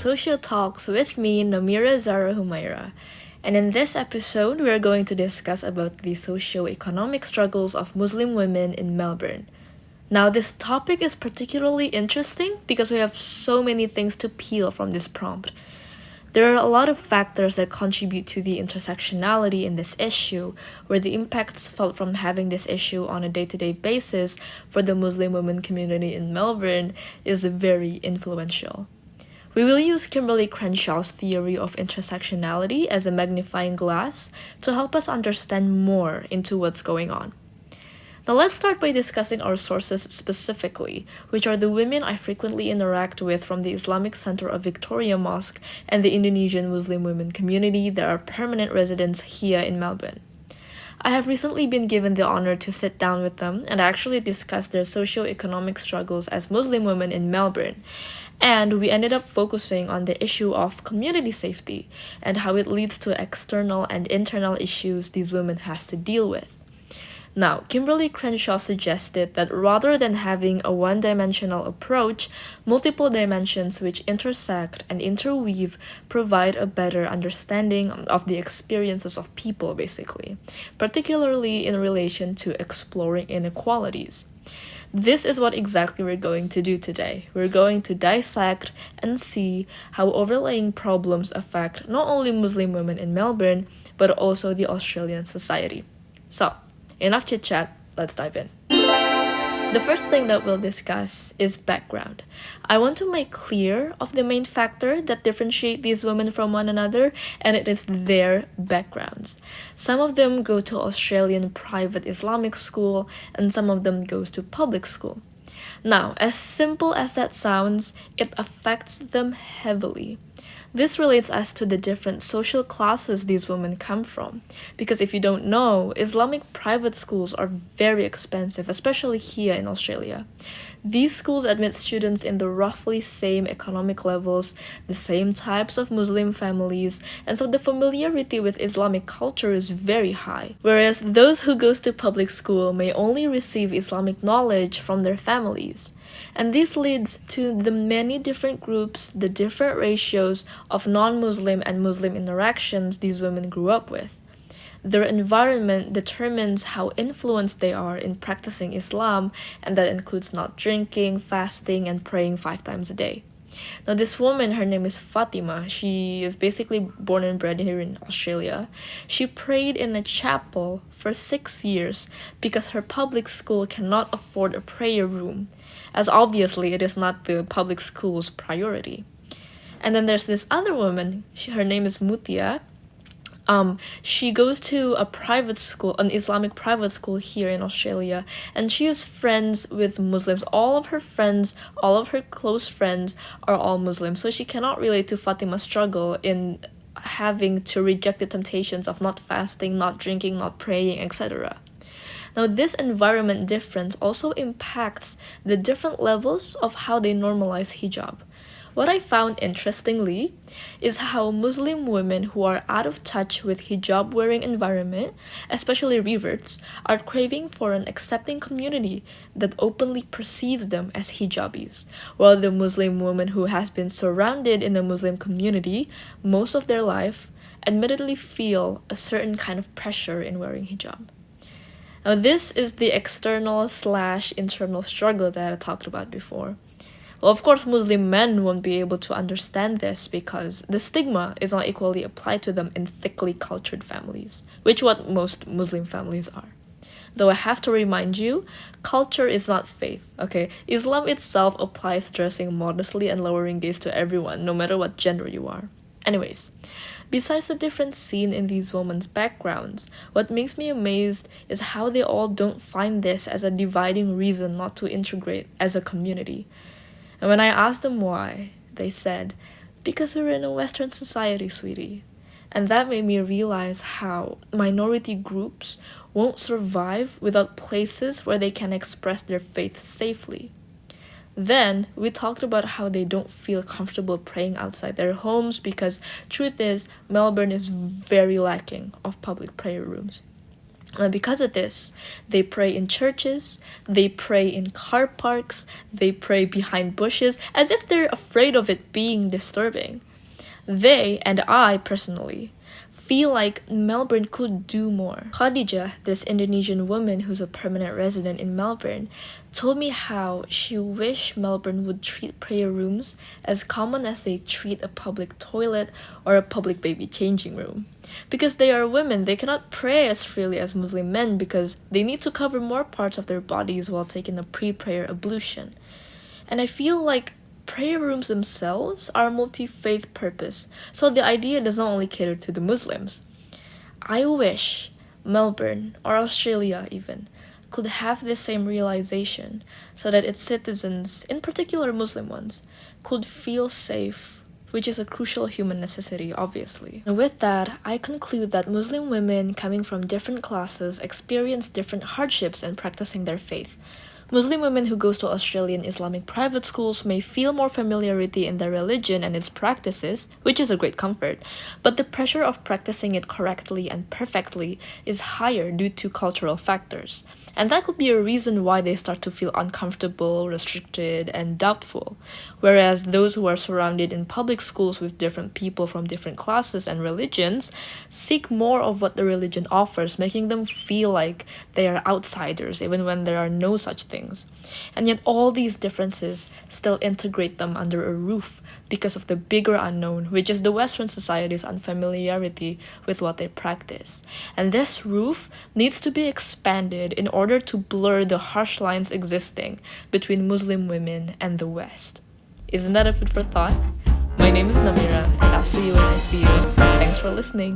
SocioTalks with me, Namira Zara Humaira. And in this episode, we are going to discuss about the socio-economic struggles of Muslim women in Melbourne. Now, this topic is particularly interesting because we have so many things to peel from this prompt. There are a lot of factors that contribute to the intersectionality in this issue, where the impacts felt from having this issue on a day-to-day basis for the Muslim women community in Melbourne is very influential. We will use Kimberly Crenshaw's theory of intersectionality as a magnifying glass to help us understand more into what's going on. Now let's start by discussing our sources specifically, which are the women I frequently interact with from the Islamic Center of Victoria Mosque and the Indonesian Muslim women community that are permanent residents here in Melbourne. I have recently been given the honor to sit down with them and actually discuss their socio-economic struggles as Muslim women in Melbourne. And we ended up focusing on the issue of community safety and how it leads to external and internal issues these women has to deal with. Now, Kimberly Crenshaw suggested that rather than having a one-dimensional approach, multiple dimensions which intersect and interweave provide a better understanding of the experiences of people, basically, particularly in relation to exploring inequalities. This is what exactly we're going to do today. We're going to dissect and see how overlaying problems affect not only Muslim women in Melbourne, but also the Australian society. So, enough chit-chat, let's dive in. The first thing that we'll discuss is background. I want to make clear of the main factor that differentiate these women from one another, and it is their backgrounds. Some of them go to Australian private Islamic school, and some of them goes to public school. Now, as simple as that sounds, it affects them heavily. This relates us to the different social classes these women come from. Because if you don't know, Islamic private schools are very expensive, especially here in Australia. These schools admit students in the roughly same economic levels, the same types of Muslim families, and so the familiarity with Islamic culture is very high. Whereas those who goes to public school may only receive Islamic knowledge from their families. And this leads to the many different groups, the different ratios of non-Muslim and Muslim interactions these women grew up with. Their environment determines how influenced they are in practicing Islam, and that includes not drinking, fasting, and praying 5 times a day. Now this woman, her name is Fatima. She is basically born and bred here in Australia. She prayed in a chapel for 6 years because her public school cannot afford a prayer room, as obviously it is not the public school's priority. And then there's this other woman, her name is Mutia. She goes to a private school, an Islamic private school here in Australia, and she is friends with Muslims. All of her friends, all of her close friends are all Muslims, so she cannot relate to Fatima's struggle in having to reject the temptations of not fasting, not drinking, not praying, etc. Now, this environment difference also impacts the different levels of how they normalize hijab. What I found interestingly is how Muslim women who are out of touch with hijab-wearing environment, especially reverts, are craving for an accepting community that openly perceives them as hijabis, while the Muslim woman who has been surrounded in the Muslim community most of their life admittedly feel a certain kind of pressure in wearing hijab. Now, this is the external/internal struggle that I talked about before. Well, of course, Muslim men won't be able to understand this because the stigma is not equally applied to them in thickly cultured families, which what most Muslim families are. Though I have to remind you, culture is not faith, okay? Islam itself applies dressing modestly and lowering gaze to everyone, no matter what gender you are. Anyways, besides the different scene in these women's backgrounds, what makes me amazed is how they all don't find this as a dividing reason not to integrate as a community. And when I asked them why, they said, because we're in a Western society, sweetie. And that made me realize how minority groups won't survive without places where they can express their faith safely. Then, we talked about how they don't feel comfortable praying outside their homes because truth is, Melbourne is very lacking of public prayer rooms. Because of this, they pray in churches, they pray in car parks, they pray behind bushes, as if they're afraid of it being disturbing. They, and I personally, feel like Melbourne could do more. Khadija, this Indonesian woman who's a permanent resident in Melbourne, told me how she wished Melbourne would treat prayer rooms as common as they treat a public toilet or a public baby changing room. Because they are women, they cannot pray as freely as Muslim men because they need to cover more parts of their bodies while taking a pre-prayer ablution. And I feel like prayer rooms themselves are a multi-faith purpose, so the idea does not only cater to the Muslims. I wish Melbourne, or Australia even, could have this same realization so that its citizens, in particular Muslim ones, could feel safe, which is a crucial human necessity, obviously. And with that, I conclude that Muslim women coming from different classes experience different hardships in practicing their faith. Muslim women who goes to Australian Islamic private schools may feel more familiarity in their religion and its practices, which is a great comfort, but the pressure of practicing it correctly and perfectly is higher due to cultural factors. And that could be a reason why they start to feel uncomfortable, restricted, and doubtful. Whereas those who are surrounded in public schools with different people from different classes and religions seek more of what the religion offers, making them feel like they are outsiders even when there are no such things. And yet all these differences still integrate them under a roof because of the bigger unknown, which is the Western society's unfamiliarity with what they practice. And this roof needs to be expanded in order to blur the harsh lines existing between Muslim women and the West. Isn't that a food for thought? My name is Namira, and I'll see you when I see you. Thanks for listening.